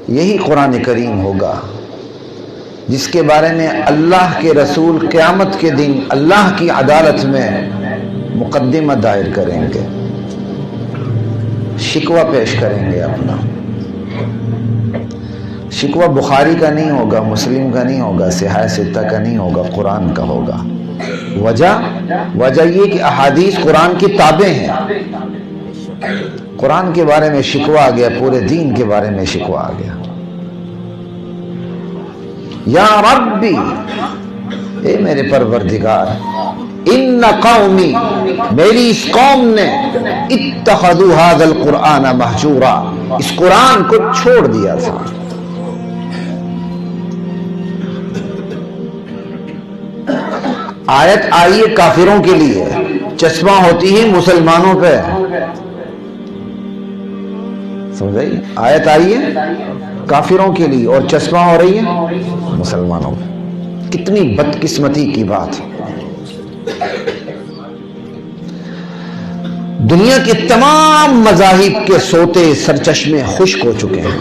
یہی قرآن کریم ہوگا جس کے بارے میں اللہ کے رسول قیامت کے دن اللہ کی عدالت میں مقدمہ دائر کریں گے، شکوہ پیش کریں گے اپنا۔ شکوہ بخاری کا نہیں ہوگا، مسلم کا نہیں ہوگا، صحیح ستہ کا نہیں ہوگا، قرآن کا ہوگا۔ وجہ یہ کہ احادیث قرآن کی تابع ہیں۔ قرآن کے بارے میں شکوہ آ گیا، پورے دین کے بارے میں شکوہ آ گیا۔ یا ربی، اے میرے پروردگار، ان قومی، میری اس قوم نے اتخذوا ھذا القرآن مہجورا، اس قرآن کو چھوڑ دیا تھا۔ آیت آئی ہے کافروں کے لیے، چشمہ ہوتی ہے مسلمانوں پہ، سمجھائی؟ آیت آئی ہے کافروں کے لیے اور چشمہ ہو رہی ہے مسلمانوں پہ۔ کتنی بدقسمتی کی بات ہے۔ دنیا کے تمام مذاہب کے سوتے سرچشمے خشک ہو چکے ہیں،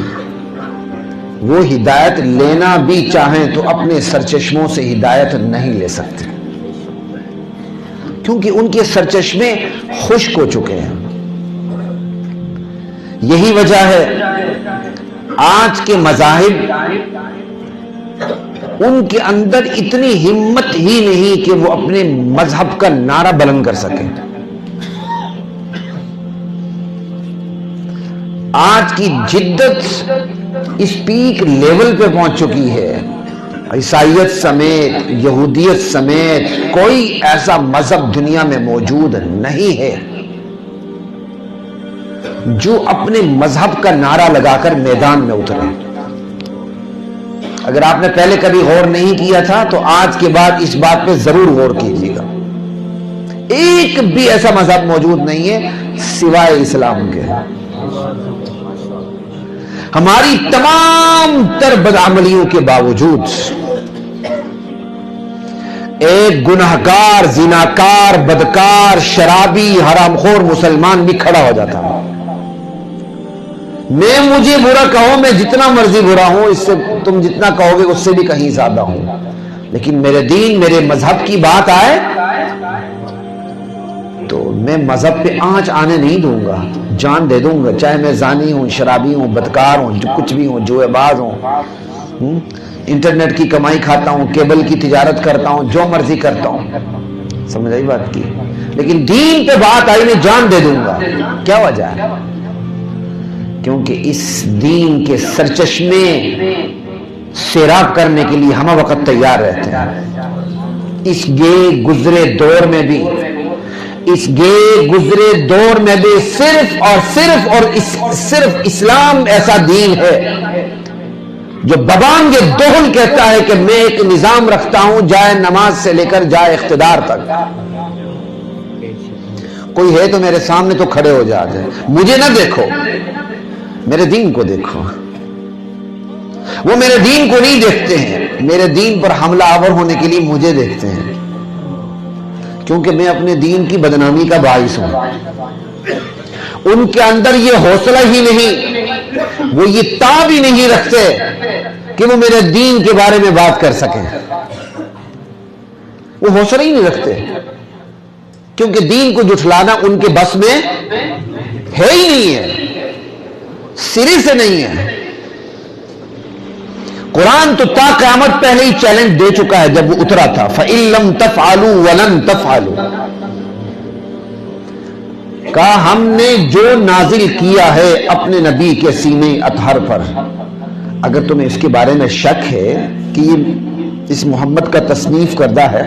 وہ ہدایت لینا بھی چاہیں تو اپنے سرچشموں سے ہدایت نہیں لے سکتے، کیونکہ ان کے سرچشمے خشک ہو چکے ہیں۔ یہی وجہ ہے آج کے مذاہب، ان کے اندر اتنی ہمت ہی نہیں کہ وہ اپنے مذہب کا نعرہ بلند کر سکیں۔ آج کی جدت اس پیک لیول پہ پہنچ چکی ہے، عیسائیت سمیت، یہودیت سمیت کوئی ایسا مذہب دنیا میں موجود نہیں ہے جو اپنے مذہب کا نعرہ لگا کر میدان میں اترے۔ اگر آپ نے پہلے کبھی غور نہیں کیا تھا تو آج کے بعد اس بات پہ ضرور غور کیجیے گا، ایک بھی ایسا مذہب موجود نہیں ہے سوائے اسلام کے۔ ہماری تمام تر بدعملیوں کے باوجود ایک گنہگار، زناکار، بدکار، شرابی، حرام خور مسلمان بھی کھڑا ہو جاتا ہے۔ میں مجھے برا کہو، میں جتنا مرضی برا ہوں، اس سے تم جتنا کہو گے اس سے بھی کہیں زیادہ ہوں، لیکن میرے دین، میرے مذہب کی بات آئے تو میں مذہب پہ آنچ آنے نہیں دوں گا، جان دے دوں گا، چاہے میں زانی ہوں، شرابی ہوں، بدکار ہوں، جو کچھ بھی ہوں، جوئے باز ہوں، انٹرنیٹ کی کمائی کھاتا ہوں، کیبل کی تجارت کرتا ہوں، جو مرضی کرتا ہوں، سمجھ آئی بات کی؟ لیکن دین پہ بات آئی میں جان دے دوں گا۔ کیا وجہ ہے؟ کیونکہ اس دین کے سرچشمے سیراب کرنے کے لیے ہم وقت تیار رہتے ہیں۔ اس گئے گزرے دور میں بھی، اس گئے گزرے دور میں بھی صرف اسلام ایسا دین ہے جو ببانگ دہل کہتا ہے کہ میں ایک نظام رکھتا ہوں، جائے نماز سے لے کر جائے اقتدار تک۔ کوئی ہے تو میرے سامنے تو کھڑے ہو جاتے، مجھے نہ دیکھو، میرے دین کو دیکھو۔ وہ میرے دین کو نہیں دیکھتے ہیں، میرے دین پر حملہ آور ہونے کے لیے مجھے دیکھتے ہیں، کیونکہ میں اپنے دین کی بدنامی کا باعث ہوں۔ ان کے اندر یہ حوصلہ ہی نہیں، وہ یہ تاب ہی نہیں رکھتے کہ وہ میرے دین کے بارے میں بات کر سکیں، وہ حوصلہ ہی نہیں رکھتے، کیونکہ دین کو جھٹلانا ان کے بس میں ہے ہی نہیں ہے، سرے سے نہیں ہے۔ قرآن تو تا قیامت پہلے ہی چیلنج دے چکا ہے جب وہ اترا تھا، فَإِن لَمْ تَفْعَلُوا وَلَن تَفْعَلُوا، کہا ہم نے جو نازل کیا ہے اپنے نبی کے سینے اطہر پر، اگر تمہیں اس کے بارے میں شک ہے کہ یہ اس محمد کا تصنیف کردہ ہے،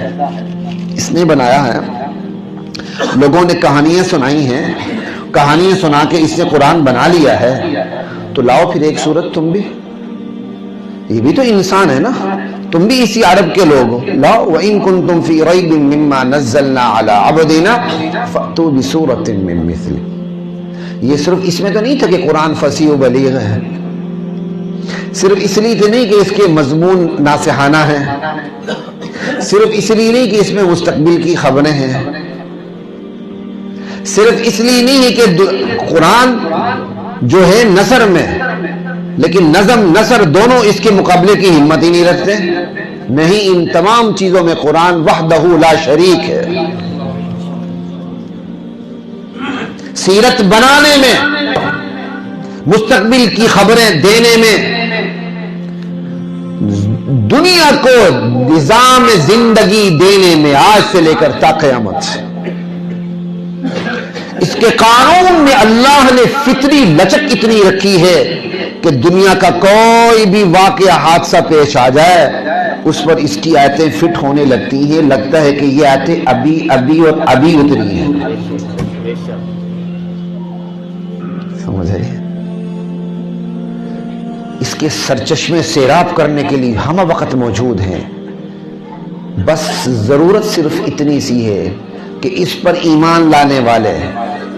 اس نے بنایا ہے، لوگوں نے کہانیاں سنائی ہیں، کہانیاں سنا کے اس نے قرآن بنا لیا ہے، تو لاؤ پھر ایک سورت تم بھی، یہ بھی تو انسان ہے نا، تم بھی اسی عرب کے لوگ ہو، لاؤ وَإِن كُنتُمْ فِي رَيْبٍ مِّمَّا نَزَّلْنَا عَلَىٰ عَبْدِنَا فَأْتُوا بِسُورَةٍ مِّن مِّثْلِهِ۔ یہ صرف اس میں تو نہیں تھا کہ قرآن فصیح و بلیغ ہے، صرف اس لیے تو نہیں کہ اس کے مضمون ناصحانہ ہیں، صرف اس لیے نہیں کہ اس میں مستقبل کی خبریں ہیں، صرف اس لیے نہیں ہے کہ قرآن جو ہے نثر میں لیکن نظم نثر دونوں اس کے مقابلے کی ہمت ہی نہیں رکھتے. نہیں، ان تمام چیزوں میں قرآن وحدہ لا شریک ہے. سیرت بنانے میں، مستقبل کی خبریں دینے میں، دنیا کو نظام زندگی دینے میں، آج سے لے کر تا قیامت، اس کے قانون میں اللہ نے فطری لچک اتنی رکھی ہے کہ دنیا کا کوئی بھی واقعہ حادثہ پیش آ جائے اس پر اس کی آیتیں فٹ ہونے لگتی ہیں. لگتا ہے کہ یہ آیتیں ابھی اور ابھی اتری ہیں. سمجھ آئی؟ اس کے سرچشمے سیراب کرنے کے لیے ہم وقت موجود ہیں. بس ضرورت صرف اتنی سی ہے کہ اس پر ایمان لانے والے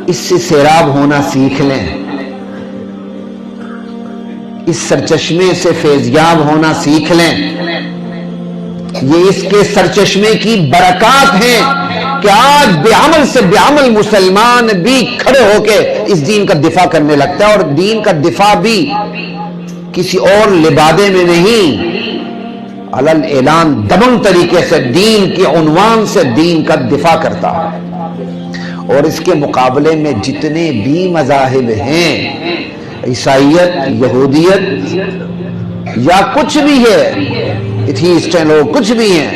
اس سے سیراب ہونا سیکھ لیں، اس سرچشمے سے فیضیاب ہونا سیکھ لیں. یہ اس کے سرچشمے کی برکات ہیں کہ آج بے عمل سے بے عمل مسلمان بھی کھڑے ہو کے اس دین کا دفاع کرنے لگتا ہے، اور دین کا دفاع بھی کسی اور لبادے میں نہیں، علل اعلان دبنگ طریقے سے دین کے عنوان سے دین کا دفاع کرتا ہے. اور اس کے مقابلے میں جتنے بھی مذاہب ہیں، عیسائیت، یہودیت یا کچھ بھی ہے، ایتھیسٹ لوگ کچھ بھی ہیں،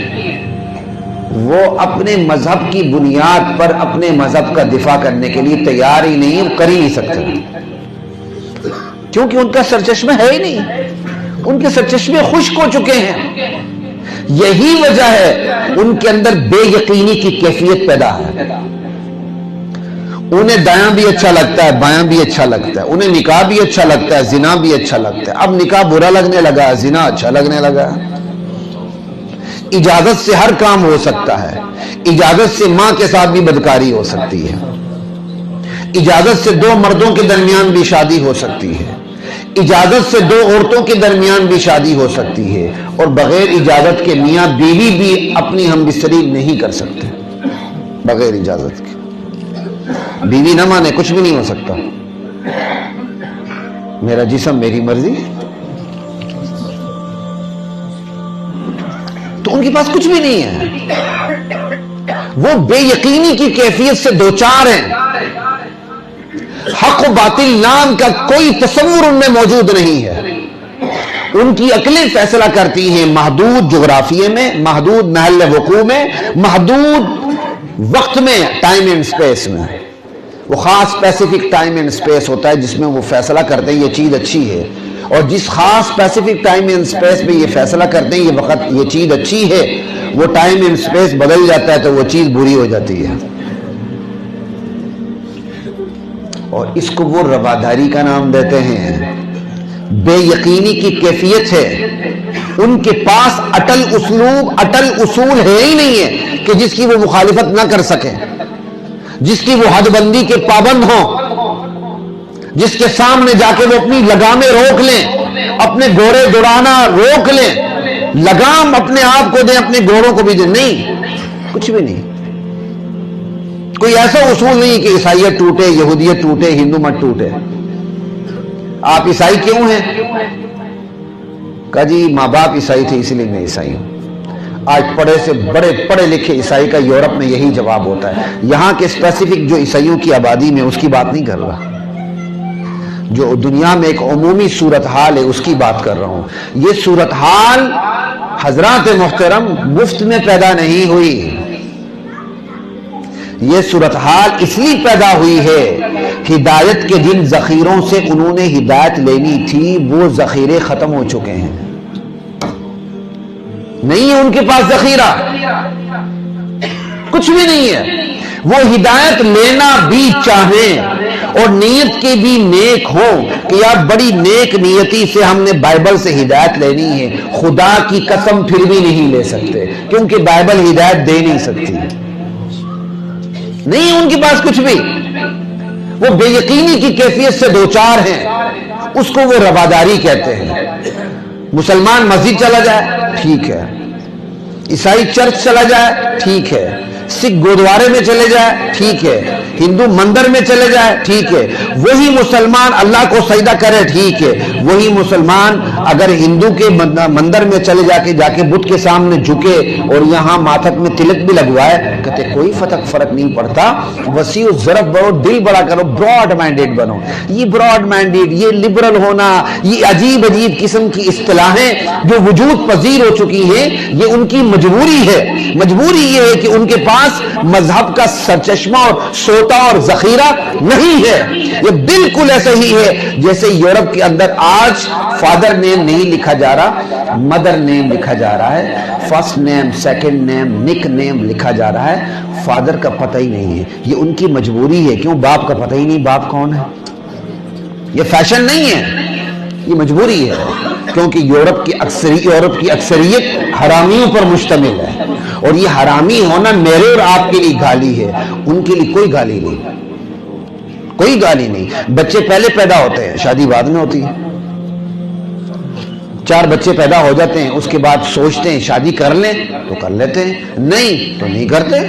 وہ اپنے مذہب کی بنیاد پر اپنے مذہب کا دفاع کرنے کے لیے تیار ہی نہیں، کر ہی نہیں سکتے، کیونکہ ان کا سرچشمہ ہے ہی نہیں. ان کے سرچشمے خشک ہو چکے ہیں. یہی وجہ ہے ان کے اندر بے یقینی کی کیفیت پیدا ہے. انہیں دایاں بھی اچھا لگتا ہے، بایاں بھی اچھا لگتا ہے، انہیں نکاح بھی اچھا لگتا ہے، زنا بھی اچھا لگتا ہے. اب نکاح برا لگنے لگا، زنا اچھا لگنے لگا. اجازت سے ہر کام ہو سکتا ہے. اجازت سے ماں کے ساتھ بھی بدکاری ہو سکتی ہے. اجازت سے دو مردوں کے درمیان بھی شادی ہو سکتی ہے. اجازت سے دو عورتوں کے درمیان بھی شادی ہو سکتی ہے. اور بغیر اجازت کے میاں بیوی بھی اپنی ہمبستری نہیں کر سکتے. بغیر اجازت کے بیوی نہ مانے کچھ بھی نہیں ہو سکتا. میرا جسم میری مرضی. تو ان کے پاس کچھ بھی نہیں ہے. وہ بے یقینی کی کیفیت سے دوچار ہیں. حق و باطل نام کا کوئی تصور ان میں موجود نہیں ہے. ان کی عقلیں فیصلہ کرتی ہیں محدود جغرافیے میں، محدود محل وقوع میں، محدود وقت میں، ٹائم اینڈ سپیس میں. وہ خاص اسپیسیفک ٹائم اینڈ سپیس ہوتا ہے جس میں وہ فیصلہ کرتے ہیں یہ چیز اچھی ہے، اور جس خاص اسپیسیفک ٹائم اینڈ سپیس میں یہ فیصلہ کرتے ہیں یہ وقت یہ چیز اچھی ہے، وہ ٹائم اینڈ سپیس بدل جاتا ہے تو وہ چیز بری ہو جاتی ہے. اور اس کو وہ رواداری کا نام دیتے ہیں. بے یقینی کی کیفیت ہے. ان کے پاس اٹل اصول ہے ہی نہیں ہے کہ جس کی وہ مخالفت نہ کر سکیں، جس کی وہ حد بندی کے پابند ہوں، جس کے سامنے جا کے وہ اپنی لگامیں روک لیں، اپنے گھوڑے دوڑانا روک لیں، لگام اپنے آپ کو دیں، اپنے گھوڑوں کو بھی دیں. نہیں، کچھ بھی نہیں. کوئی ایسا اصول نہیں کہ عیسائیت ٹوٹے، یہودیت ٹوٹے، ہندو مت ٹوٹے. آپ عیسائی کیوں ہیں؟ کہا جی ماں باپ عیسائی تھے اس لیے میں عیسائی ہوں. آج بڑے سے بڑے پڑھے لکھے عیسائی کا یورپ میں یہی جواب ہوتا ہے. یہاں کے اسپیسیفک جو عیسائیوں کی آبادی میں اس کی بات نہیں کر رہا، جو دنیا میں ایک عمومی صورتحال ہے اس کی بات کر رہا ہوں. یہ صورتحال حضرات محترم مفت میں پیدا نہیں ہوئی. یہ صورتحال اس لیے پیدا ہوئی ہے ہدایت کے جن ذخیروں سے انہوں نے ہدایت لینی تھی وہ ذخیرے ختم ہو چکے ہیں. نہیں ہے ان کے پاس ذخیرہ، کچھ بھی نہیں ہے. وہ ہدایت لینا بھی چاہیں اور نیت کے بھی نیک ہو کہ یار بڑی نیک نیتی سے ہم نے بائبل سے ہدایت لینی ہے، خدا کی قسم پھر بھی نہیں لے سکتے کیونکہ بائبل ہدایت دے نہیں سکتی. نہیں ان کے پاس کچھ بھی. وہ بے یقینی کی کیفیت سے دوچار ہیں. اس کو وہ رواداری کہتے ہیں. مسلمان مسجد چلا جائے ٹھیک ہے، عیسائی چرچ چلا جائے ٹھیک ہے، سکھ گردوارے میں چلے جائے ٹھیک ہے، ہندو مندر میں چلے جائے ٹھیک ہے، وہی مسلمان اللہ کو سجدہ کرے ٹھیک ہے، وہی مسلمان اگر ہندو کے مندر میں چلے جا کے بت کے سامنے جھکے اور یہاں ماتھک میں تلک بھی لگوائے، کہتے کوئی فرق نہیں پڑتا، وسیع الضرب بنو، دل بڑا کرو، براڈ مائنڈیڈ بنو۔ یہ براڈ مائنڈیڈ، یہ لبرل ہونا، یہ عجیب قسم کی اصطلاحیں جو وجود پذیر ہو چکی ہیں، یہ ان کی مجبوری ہے۔ مجبوری یہ ہے کہ ان کے پاس مذہب کا سرچشمہ اور سوتا اور ذخیرہ نہیں ہے۔ یہ بالکل ایسا ہی ہے جیسے یورپ کے اندر آج فادر نیم نہیں لکھا جا رہا، مدر نیم لکھا جا رہا ہے، فرسٹ نیم، سیکنڈ نیم، نک نیم لکھا جا رہا ہے، فادر کا پتہ ہی نہیں ہے۔ یہ ان کی مجبوری ہے، کیوں؟ باپ کا پتہ ہی نہیں باپ کون ہے۔ یہ فیشن نہیں ہے، یہ مجبوری ہے، کیونکہ یورپ کی اکثریت حرامیوں پر مشتمل ہے، اور یہ حرامی ہونا میرے اور آپ کے لیے گالی ہے، ان کے لیے کوئی گالی نہیں، کوئی گالی نہیں۔ بچے پہلے پیدا ہوتے ہیں، شادی بعد میں ہوتی ہے۔ 4 بچے پیدا ہو جاتے ہیں، اس کے بعد سوچتے ہیں شادی کر لیں تو کر لیتے ہیں، نہیں تو نہیں کرتے۔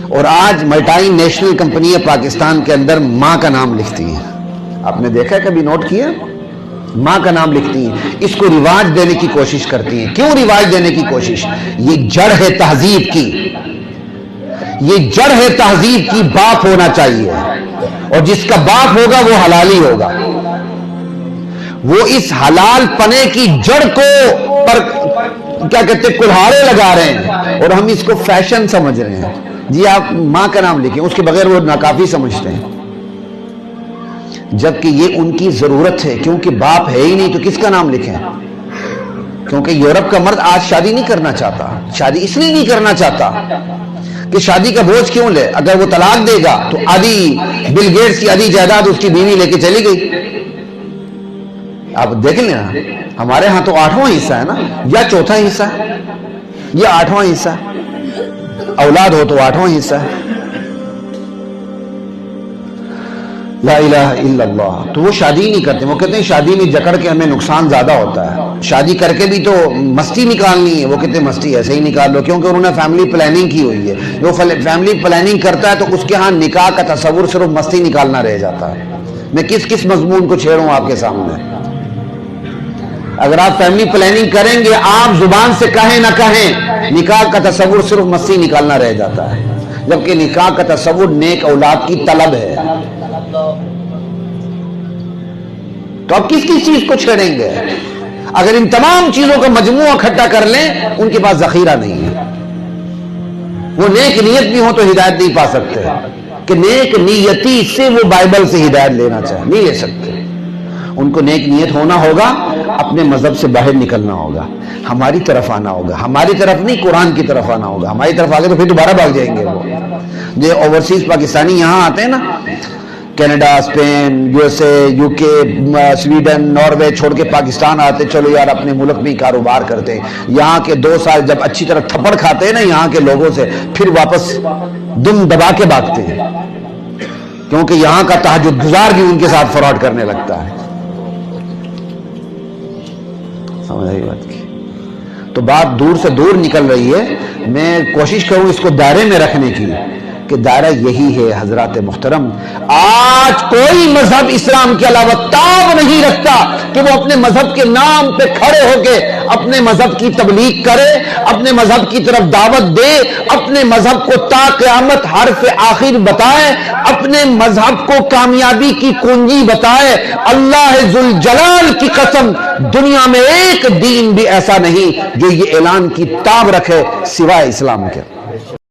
اور آج ملٹائی نیشنل کمپنیاں پاکستان کے اندر ماں کا نام لکھتی ہیں، آپ نے دیکھا کبھی، نوٹ کیا؟ ماں کا نام لکھتی ہیں، اس کو رواج دینے کی کوشش کرتی ہیں۔ کیوں رواج دینے کی کوشش؟ یہ جڑ ہے تہذیب کی، یہ جڑ ہے تہذیب کی، باپ ہونا چاہیے، اور جس کا باپ ہوگا وہ حلالی ہوگا۔ وہ اس حلال پنے کی جڑ کو پر کیا کہتے ہیں کلہاڑے لگا رہے ہیں، اور ہم اس کو فیشن سمجھ رہے ہیں۔ جی آپ ماں کا نام لکھیں، اس کے بغیر وہ ناکافی سمجھتے ہیں، جبکہ یہ ان کی ضرورت ہے، کیونکہ باپ ہے ہی نہیں تو کس کا نام لکھیں؟ کیونکہ یورپ کا مرد آج شادی نہیں کرنا چاہتا۔ شادی اس لیے نہیں کرنا چاہتا کہ شادی کا بوجھ کیوں لے؟ اگر وہ طلاق دے گا تو آدھی بل گیٹس کی آدھی جائیداد اس کی بیوی لے کے چلی گئی۔ آپ دیکھ لیں نا، ہمارے ہاں تو 8واں حصہ ہے نا، یا 4تھا حصہ ہے یا 8واں حصہ ہے، اولاد ہو تو 8واں حصہ ہے۔ لا الہ الا اللہ۔ تو وہ شادی نہیں کرتے، وہ کہتے ہیں شادی میں جکڑ کے ہمیں نقصان زیادہ ہوتا ہے، شادی کر کے بھی تو مستی نکالنی ہے، وہ کہتے ہیں مستی ایسے ہی نکال لو، کیونکہ انہوں نے فیملی پلاننگ کی ہوئی ہے۔ جو فیملی پلاننگ کرتا ہے تو اس کے ہاں نکاح کا تصور صرف مستی نکالنا رہ جاتا ہے۔ میں کس مضمون کو چھیڑوں آپ کے سامنے؟ اگر آپ فیملی پلاننگ کریں گے، آپ زبان سے کہیں نہ کہیں، نکاح کا تصور صرف مستی نکالنا رہ جاتا ہے، جبکہ نکاح کا تصور نیک اولاد کی طلب ہے۔ تو آپ کس چیز کو چھیڑیں گے؟ اگر ان تمام چیزوں کا مجموعہ اکٹھا کر لیں، ان کے پاس ذخیرہ نہیں ہے۔ وہ نیک نیت بھی ہو تو ہدایت نہیں پا سکتے، کہ نیک نیتی سے وہ بائبل سے ہدایت لینا چاہے، نہیں لے سکتے۔ ان کو نیک نیت ہونا ہوگا، اپنے مذہب سے باہر نکلنا ہوگا، ہماری طرف آنا ہوگا، ہماری طرف نہیں قرآن کی طرف آنا ہوگا۔ ہماری طرف آگے تو پھر دوبارہ بھاگ جائیں گے وہ جو اوورسیز پاکستانی یہاں آتے ہیں نا، Canada, Spain, U S A, U K, Sweden, Norway چھوڑ کے پاکستان آتے، چلو یار اپنے ملک میں کاروبار کرتے ہیں۔ یہاں کے 2 سال جب اچھی طرح تھپڑ کھاتے ہیں نا یہاں کے لوگوں سے، پھر واپس دم دبا کے بھاگتے ہیں، کیونکہ یہاں کا تہجد گزار بھی ان کے ساتھ فراڈ کرنے لگتا ہے۔ سمجھ آئی بات کی؟ تو بات دور سے دور نکل رہی ہے، میں کوشش کروں اس کو دائرے میں رکھنے کی، کہ دائرہ یہی ہے حضرات محترم۔ آج کوئی مذہب اسلام کے علاوہ تاب نہیں رکھتا کہ وہ اپنے مذہب کے نام پہ کھڑے ہو کے اپنے مذہب کی تبلیغ کرے، اپنے مذہب کی طرف دعوت دے، اپنے مذہب کو تا قیامت حرف آخر بتائے، اپنے مذہب کو کامیابی کی کنجی بتائے۔ اللہ ذوالجلال کی قسم، دنیا میں ایک دین بھی ایسا نہیں جو یہ اعلان کی تاب رکھے سوائے اسلام کے۔